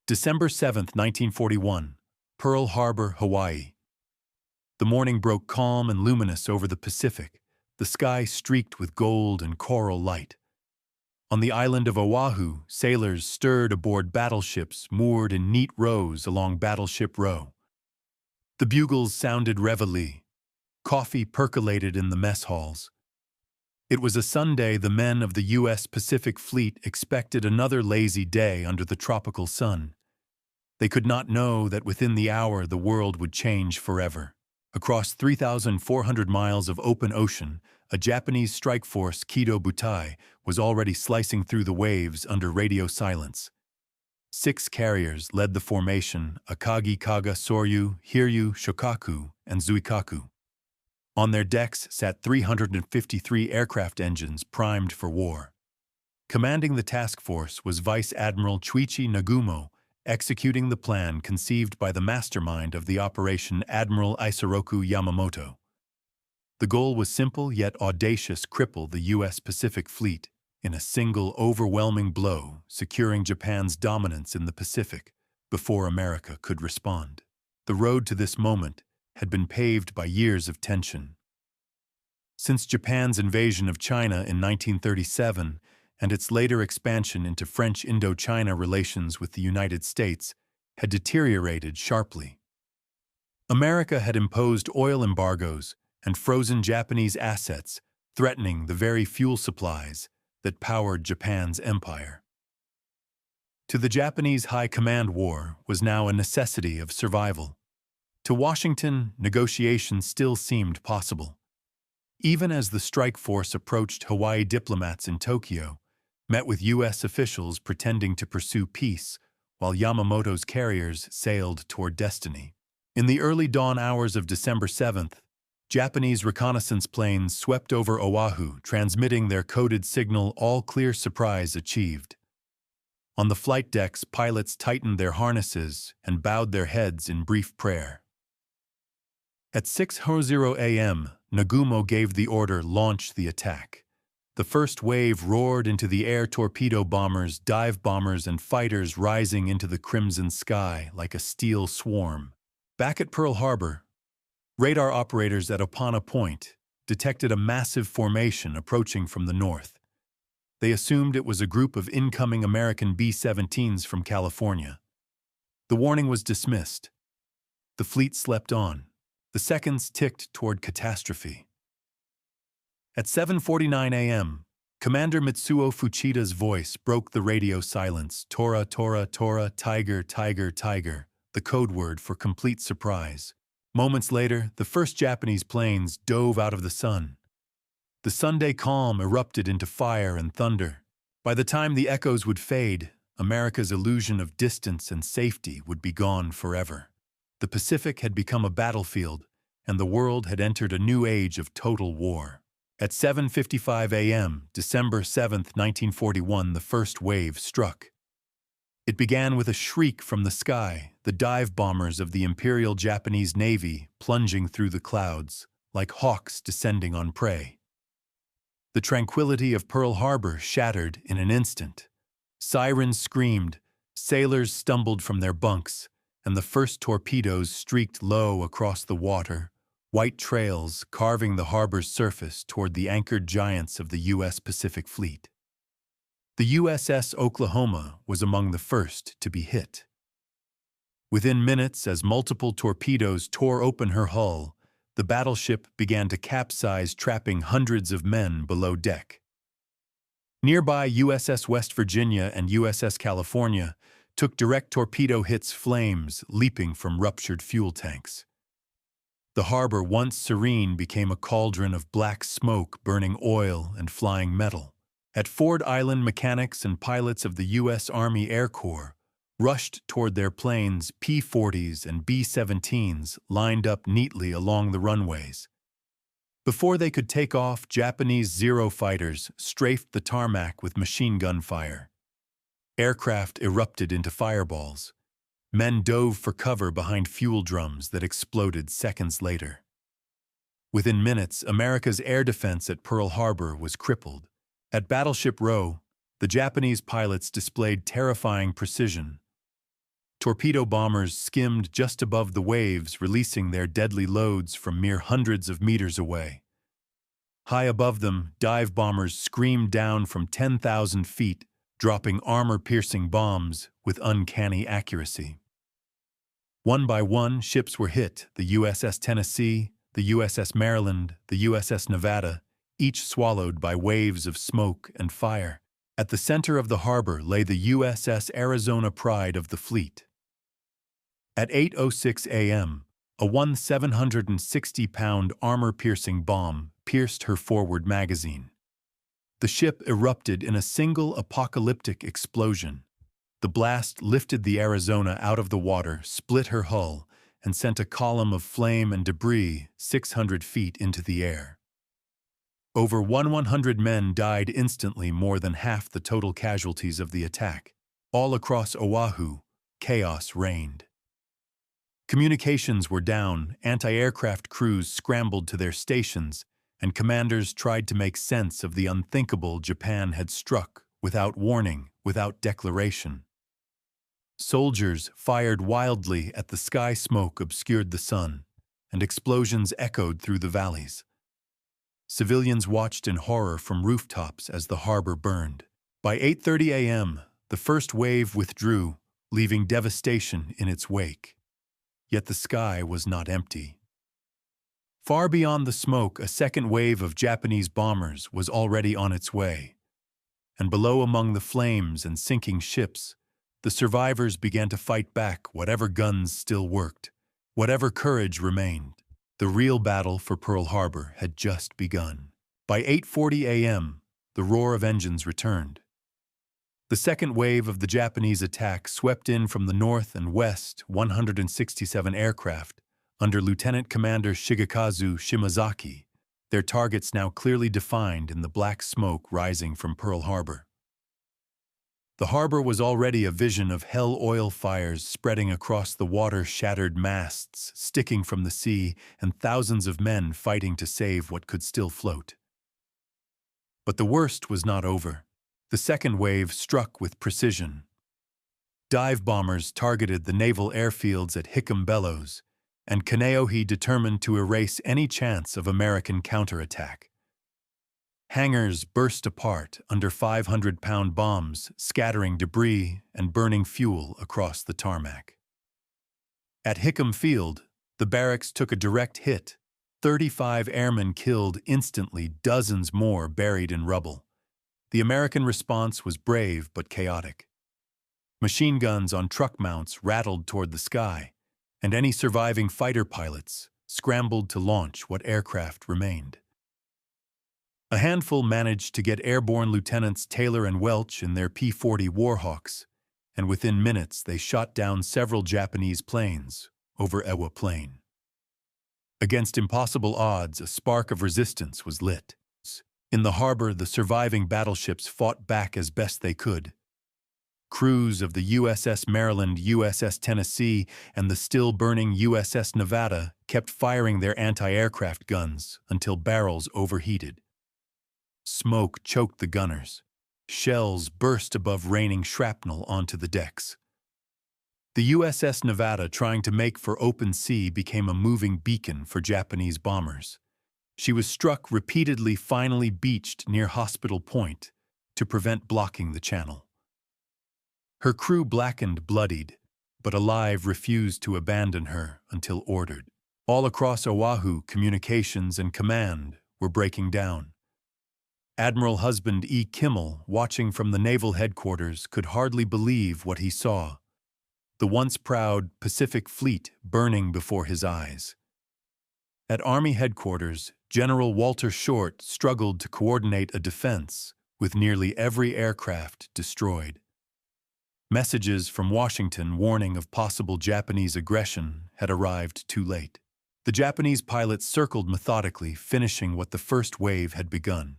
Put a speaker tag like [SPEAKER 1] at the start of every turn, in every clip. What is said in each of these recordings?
[SPEAKER 1] December 7, 1941, Pearl Harbor, Hawaii. The morning broke calm and luminous over the Pacific, the sky streaked with gold and coral light. On the island of Oahu, sailors stirred aboard battleships moored in neat rows along Battleship Row. The bugles sounded reveille. Coffee percolated in the mess halls. It was a Sunday. The men of the U.S. Pacific Fleet expected another lazy day under the tropical sun. They could not know that within the hour the world would change forever. Across 3,400 miles of open ocean, a Japanese strike force, Kido Butai, was already slicing through the waves under radio silence. 6 carriers led the formation: Akagi, Kaga, Soryu, Hiryu, Shokaku, and Zuikaku. On their decks sat 353 aircraft engines primed for war. Commanding the task force was Vice Admiral Chuichi Nagumo, executing the plan conceived by the mastermind of the operation, Admiral Isoroku Yamamoto. The goal was simple yet audacious: cripple the U.S. Pacific Fleet in a single overwhelming blow, securing Japan's dominance in the Pacific before America could respond. The road to this moment had been paved by years of tension. Since Japan's invasion of China in 1937 and its later expansion into French Indochina, relations with the United States had deteriorated sharply. America had imposed oil embargoes and frozen Japanese assets, threatening the very fuel supplies that powered Japan's empire. To the Japanese High Command, war was now a necessity of survival. To Washington, negotiation still seemed possible. Even as the strike force approached, Hawaii diplomats in Tokyo met with U.S. officials pretending to pursue peace, while Yamamoto's carriers sailed toward destiny. In the early dawn hours of December 7th, Japanese reconnaissance planes swept over Oahu, transmitting their coded signal, "All clear, surprise achieved." On the flight decks, pilots tightened their harnesses and bowed their heads in brief prayer. At 6:00 a.m., Nagumo gave the order, "Launch the attack." The first wave roared into the air, torpedo bombers, dive bombers, and fighters rising into the crimson sky like a steel swarm. Back at Pearl Harbor, radar operators at Opana Point detected a massive formation approaching from the north. They assumed it was a group of incoming American B-17s from California. The warning was dismissed. The fleet slept on. The seconds ticked toward catastrophe. At 7:49 a.m., Commander Mitsuo Fuchida's voice broke the radio silence. "Tora, Tora, Tora, Tiger, Tiger, Tiger," the code word for complete surprise. Moments later, the first Japanese planes dove out of the sun. The Sunday calm erupted into fire and thunder. By the time the echoes would fade, America's illusion of distance and safety would be gone forever. The Pacific had become a battlefield, and the world had entered a new age of total war. At 7:55 a.m., December 7, 1941, the first wave struck. It began with a shriek from the sky, the dive bombers of the Imperial Japanese Navy plunging through the clouds, like hawks descending on prey. The tranquility of Pearl Harbor shattered in an instant. Sirens screamed, sailors stumbled from their bunks, and the first torpedoes streaked low across the water, white trails carving the harbor's surface toward the anchored giants of the U.S. Pacific Fleet. The USS Oklahoma was among the first to be hit. Within minutes, as multiple torpedoes tore open her hull, the battleship began to capsize, trapping hundreds of men below deck. Nearby USS West Virginia and USS California took direct torpedo hits, flames leaping from ruptured fuel tanks. The harbor, once serene, became a cauldron of black smoke, burning oil and flying metal. At Ford Island, mechanics and pilots of the U.S. Army Air Corps rushed toward their planes. P-40s and B-17s lined up neatly along the runways. Before they could take off, Japanese Zero fighters strafed the tarmac with machine gun fire. Aircraft erupted into fireballs. Men dove for cover behind fuel drums that exploded seconds later. Within minutes, America's air defense at Pearl Harbor was crippled. At Battleship Row, the Japanese pilots displayed terrifying precision. Torpedo bombers skimmed just above the waves, releasing their deadly loads from mere hundreds of meters away. High above them, dive bombers screamed down from 10,000 feet, dropping armor-piercing bombs with uncanny accuracy. One by one, ships were hit: the USS Tennessee, the USS Maryland, the USS Nevada, each swallowed by waves of smoke and fire. At the center of the harbor lay the USS Arizona, pride of the fleet. At 8:06 a.m., a 760-pound armor-piercing bomb pierced her forward magazine. The ship erupted in a single apocalyptic explosion. The blast lifted the Arizona out of the water, split her hull, and sent a column of flame and debris 600 feet into the air. Over 100 men died instantly, more than half the total casualties of the attack. All across Oahu, chaos reigned. Communications were down, anti-aircraft crews scrambled to their stations, and commanders tried to make sense of the unthinkable Japan had struck, without warning, without declaration. Soldiers fired wildly at the sky. Smoke obscured the sun, and explosions echoed through the valleys. Civilians watched in horror from rooftops as the harbor burned. By 8:30 a.m., the first wave withdrew, leaving devastation in its wake. Yet the sky was not empty. Far beyond the smoke, a second wave of Japanese bombers was already on its way. And below, among the flames and sinking ships, the survivors began to fight back whatever guns still worked, whatever courage remained. The real battle for Pearl Harbor had just begun. By 8:40 a.m., the roar of engines returned. The second wave of the Japanese attack swept in from the north and west, 167 aircraft, under Lieutenant Commander Shigekazu Shimazaki, their targets now clearly defined in the black smoke rising from Pearl Harbor. The harbor was already a vision of hell. Oil fires spreading across the water, shattered masts sticking from the sea, and thousands of men fighting to save what could still float. But the worst was not over. The second wave struck with precision. Dive bombers targeted the naval airfields at Hickam Bellows, and Kaneohe determined to erase any chance of American counterattack. Hangars burst apart under 500-pound bombs, scattering debris and burning fuel across the tarmac. At Hickam Field, the barracks took a direct hit. 35 airmen killed instantly, dozens more buried in rubble. The American response was brave but chaotic. Machine guns on truck mounts rattled toward the sky, and any surviving fighter pilots scrambled to launch what aircraft remained. A handful managed to get airborne. Lieutenants Taylor and Welch in their P-40 Warhawks, and within minutes they shot down several Japanese planes over Ewa Plain. Against impossible odds, a spark of resistance was lit. In the harbor, the surviving battleships fought back as best they could. Crews of the USS Maryland, USS Tennessee, and the still-burning USS Nevada kept firing their anti-aircraft guns until barrels overheated. Smoke choked the gunners. Shells burst above, raining shrapnel onto the decks. The USS Nevada, trying to make for open sea, became a moving beacon for Japanese bombers. She was struck repeatedly, finally beached near Hospital Point to prevent blocking the channel. Her crew, blackened, bloodied, but alive, refused to abandon her until ordered. All across Oahu, communications and command were breaking down. Admiral Husband E. Kimmel, watching from the naval headquarters, could hardly believe what he saw. The once proud Pacific Fleet burning before his eyes. At Army headquarters, General Walter Short struggled to coordinate a defense with nearly every aircraft destroyed. Messages from Washington warning of possible Japanese aggression had arrived too late. The Japanese pilots circled methodically, finishing what the first wave had begun.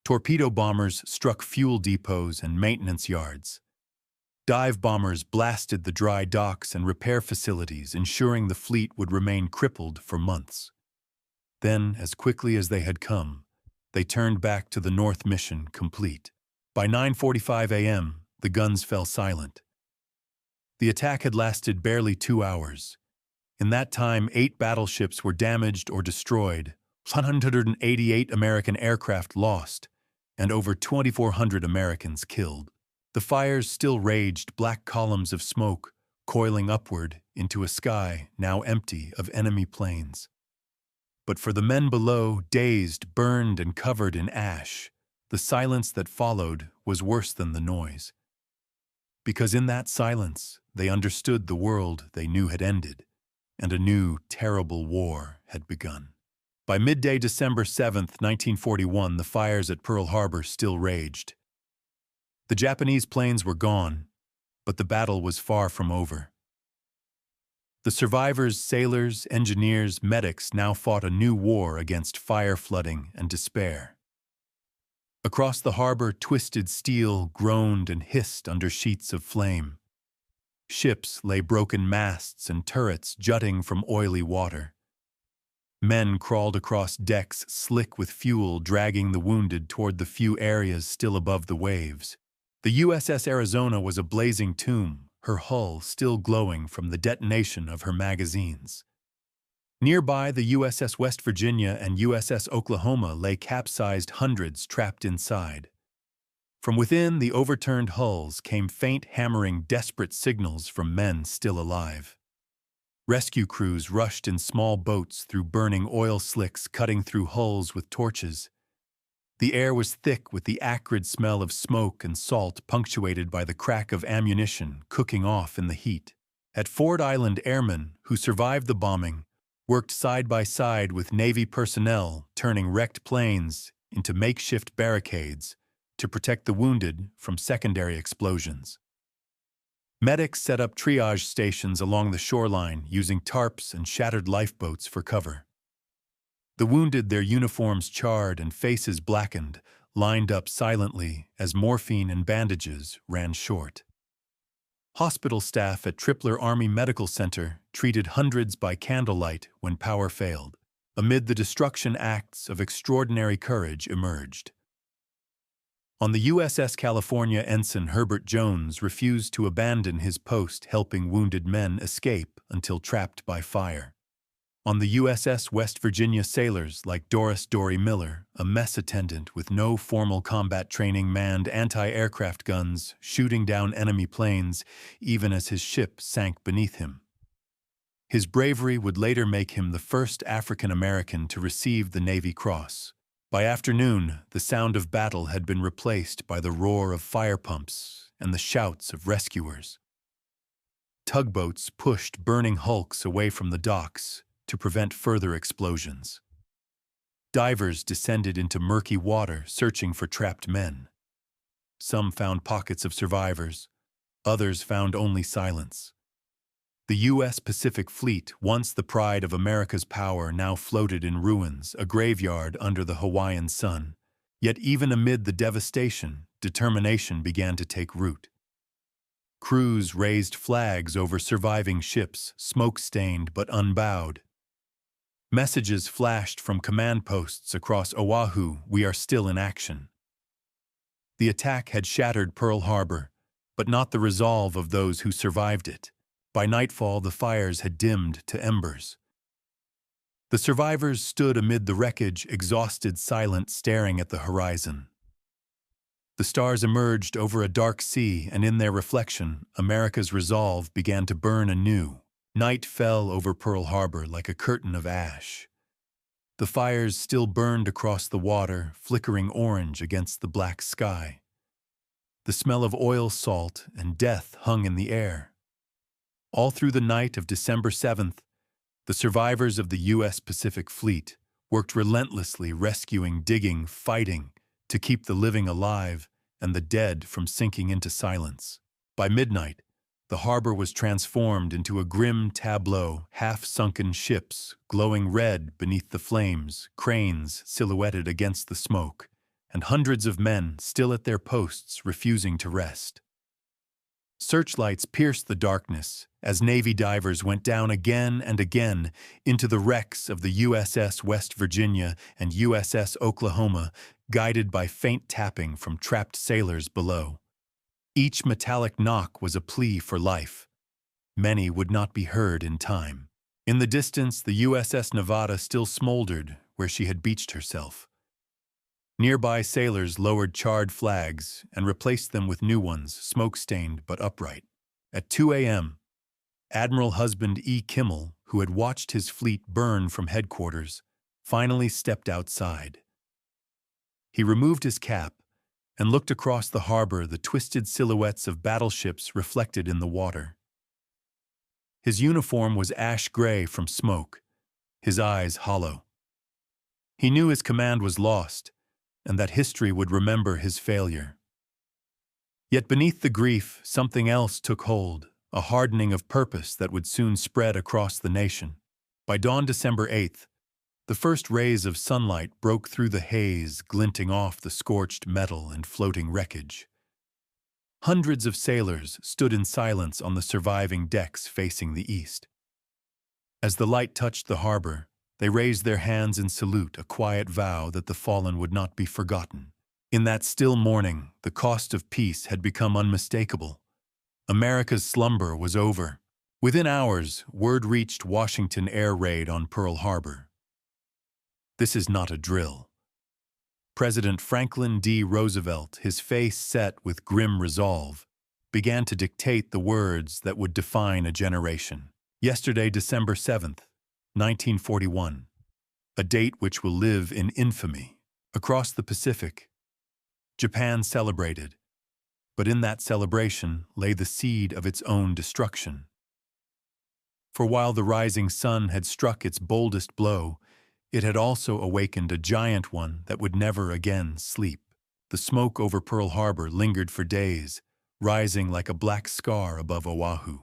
[SPEAKER 1] Torpedo bombers struck fuel depots and maintenance yards. Dive bombers blasted the dry docks and repair facilities, ensuring the fleet would remain crippled for months. Then, as quickly as they had come, they turned back to the North mission complete. By 9:45 a.m., the guns fell silent. The attack had lasted barely 2 hours. In that time, 8 battleships were damaged or destroyed, 188 American aircraft lost, and over 2,400 Americans killed. The fires still raged, black columns of smoke coiling upward into a sky now empty of enemy planes. But for the men below, dazed, burned, and covered in ash, the silence that followed was worse than the noise. Because in that silence, they understood the world they knew had ended, and a new, terrible war had begun. By midday December 7, 1941, the fires at Pearl Harbor still raged. The Japanese planes were gone, but the battle was far from over. The survivors, sailors, engineers, medics now fought a new war against fire, flooding, and despair. Across the harbor, twisted steel groaned and hissed under sheets of flame. Ships lay broken masts and turrets jutting from oily water. Men crawled across decks slick with fuel, dragging the wounded toward the few areas still above the waves. The USS Arizona was a blazing tomb, her hull still glowing from the detonation of her magazines. Nearby, the USS West Virginia and USS Oklahoma lay capsized, hundreds trapped inside. From within the overturned hulls came faint, hammering, desperate signals from men still alive. Rescue crews rushed in small boats through burning oil slicks, cutting through hulls with torches. The air was thick with the acrid smell of smoke and salt, punctuated by the crack of ammunition cooking off in the heat. At Ford Island, airmen who survived the bombing worked side by side with Navy personnel, turning wrecked planes into makeshift barricades to protect the wounded from secondary explosions. Medics set up triage stations along the shoreline, using tarps and shattered lifeboats for cover. The wounded, their uniforms charred and faces blackened, lined up silently as morphine and bandages ran short. Hospital staff at Tripler Army Medical Center treated hundreds by candlelight when power failed. Amid the destruction, acts of extraordinary courage emerged. On the USS California, Ensign Herbert Jones refused to abandon his post, helping wounded men escape until trapped by fire. On the USS West Virginia, sailors like Doris Dorie Miller, a mess attendant with no formal combat training, manned anti-aircraft guns, shooting down enemy planes even as his ship sank beneath him. His bravery would later make him the first African American to receive the Navy Cross. By afternoon, the sound of battle had been replaced by the roar of fire pumps and the shouts of rescuers. Tugboats pushed burning hulks away from the docks to prevent further explosions. Divers descended into murky water, searching for trapped men. Some found pockets of survivors, others found only silence. The U.S. Pacific Fleet, once the pride of America's power, now floated in ruins, a graveyard under the Hawaiian sun. Yet even amid the devastation, determination began to take root. Crews raised flags over surviving ships, smoke-stained but unbowed. Messages flashed from command posts across Oahu, "We are still in action." The attack had shattered Pearl Harbor, but not the resolve of those who survived it. By nightfall, the fires had dimmed to embers. The survivors stood amid the wreckage, exhausted, silent, staring at the horizon. The stars emerged over a dark sea, and in their reflection, America's resolve began to burn anew. Night fell over Pearl Harbor like a curtain of ash. The fires still burned across the water, flickering orange against the black sky. The smell of oil, salt, and death hung in the air. All through the night of December 7th, the survivors of the U.S. Pacific Fleet worked relentlessly, rescuing, digging, fighting to keep the living alive and the dead from sinking into silence. By midnight, the harbor was transformed into a grim tableau, half-sunken ships glowing red beneath the flames, cranes silhouetted against the smoke, and hundreds of men still at their posts refusing to rest. Searchlights pierced the darkness as Navy divers went down again and again into the wrecks of the USS West Virginia and USS Oklahoma, guided by faint tapping from trapped sailors below. Each metallic knock was a plea for life. many would not be heard in time. In the distance, the USS Nevada still smoldered where she had beached herself. Nearby sailors lowered charred flags and replaced them with new ones, smoke-stained but upright. At 2 a.m., Admiral Husband E. Kimmel, who had watched his fleet burn from headquarters, finally stepped outside. He removed his cap and looked across the harbor, the twisted silhouettes of battleships reflected in the water. His uniform was ash gray from smoke, his eyes hollow. He knew his command was lost, and that history would remember his failure. Yet beneath the grief, something else took hold, a hardening of purpose that would soon spread across the nation. By dawn December 8th, the first rays of sunlight broke through the haze, glinting off the scorched metal and floating wreckage. Hundreds of sailors stood in silence on the surviving decks facing the east. As the light touched the harbor, they raised their hands in salute, a quiet vow that the fallen would not be forgotten. In that still morning, the cost of peace had become unmistakable. America's slumber was over. Within hours, word reached Washington air raid on Pearl Harbor. This is not a drill. President Franklin D. Roosevelt, his face set with grim resolve, began to dictate the words that would define a generation. Yesterday, December 7th, 1941, a date which will live in infamy. Across the Pacific, Japan celebrated, but in that celebration lay the seed of its own destruction. For while the rising sun had struck its boldest blow, it had also awakened a giant one that would never again sleep. The smoke over Pearl Harbor lingered for days, rising like a black scar above Oahu.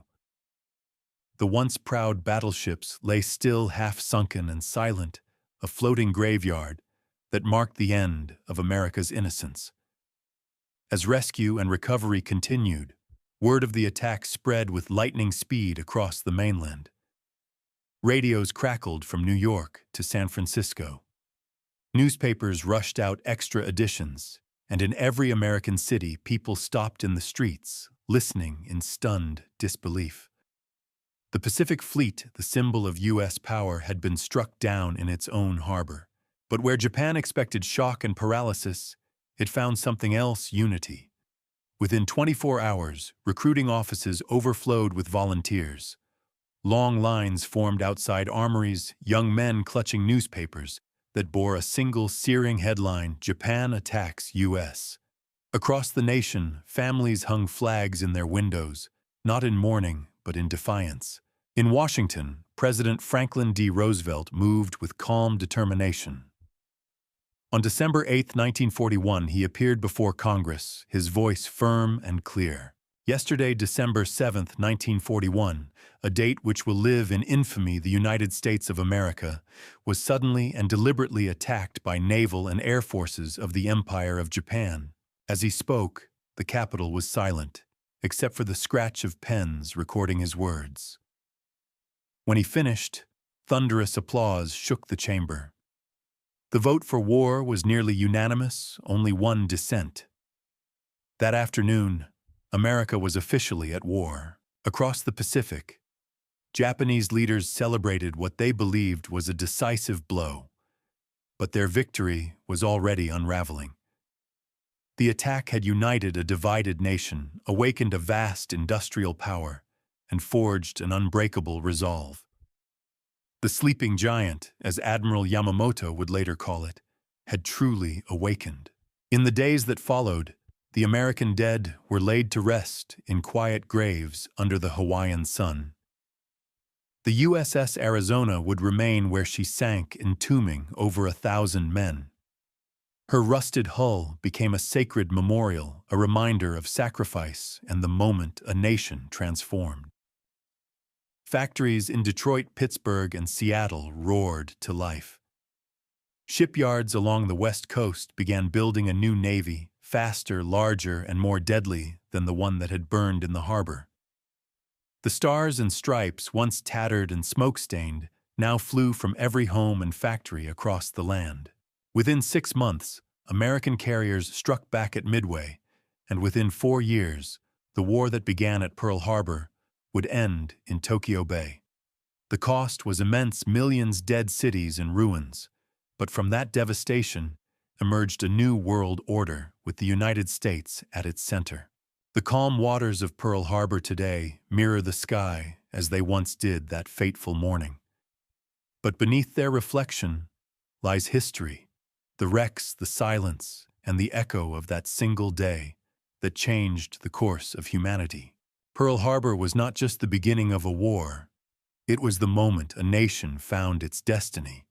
[SPEAKER 1] The once proud battleships lay still, half-sunken and silent, a floating graveyard that marked the end of America's innocence. As rescue and recovery continued, word of the attack spread with lightning speed across the mainland. Radios crackled from New York to San Francisco. Newspapers rushed out extra editions, and in every American city, people stopped in the streets, listening in stunned disbelief. The Pacific Fleet, the symbol of U.S. power, had been struck down in its own harbor. But where Japan expected shock and paralysis, it found something else: unity. Within 24 hours, recruiting offices overflowed with volunteers. Long lines formed outside armories, young men clutching newspapers that bore a single searing headline: Japan attacks U.S. Across the nation, families hung flags in their windows, not in mourning, but in defiance. In Washington, President Franklin D. Roosevelt moved with calm determination. On December 8, 1941, he appeared before Congress, his voice firm and clear. Yesterday, December 7, 1941, a date which will live in infamy, the United States of America was suddenly and deliberately attacked by naval and air forces of the Empire of Japan. As he spoke, the Capitol was silent, except for the scratch of pens recording his words. When he finished, thunderous applause shook the chamber. The vote for war was nearly unanimous, only one dissent. That afternoon, America was officially at war. Across the Pacific, Japanese leaders celebrated what they believed was a decisive blow, but their victory was already unraveling. The attack had united a divided nation, awakened a vast industrial power, and forged an unbreakable resolve. The sleeping giant, as Admiral Yamamoto would later call it, had truly awakened. In the days that followed, the American dead were laid to rest in quiet graves under the Hawaiian sun. The USS Arizona would remain where she sank, entombing over 1,000 men. Her rusted hull became a sacred memorial, a reminder of sacrifice and the moment a nation transformed. Factories in Detroit, Pittsburgh, and Seattle roared to life. Shipyards along the West Coast began building a new navy, faster, larger, and more deadly than the one that had burned in the harbor. The stars and stripes, once tattered and smoke-stained, now flew from every home and factory across the land. Within 6 months, American carriers struck back at Midway, and within 4 years, the war that began at Pearl Harbor would end in Tokyo Bay. The cost was immense, millions dead cities in ruins, but from that devastation emerged a new world order with the United States at its center. The calm waters of Pearl Harbor today mirror the sky as they once did that fateful morning. But beneath their reflection lies history, the wrecks, the silence, and the echo of that single day that changed the course of humanity. Pearl Harbor was not just the beginning of a war, it was the moment a nation found its destiny.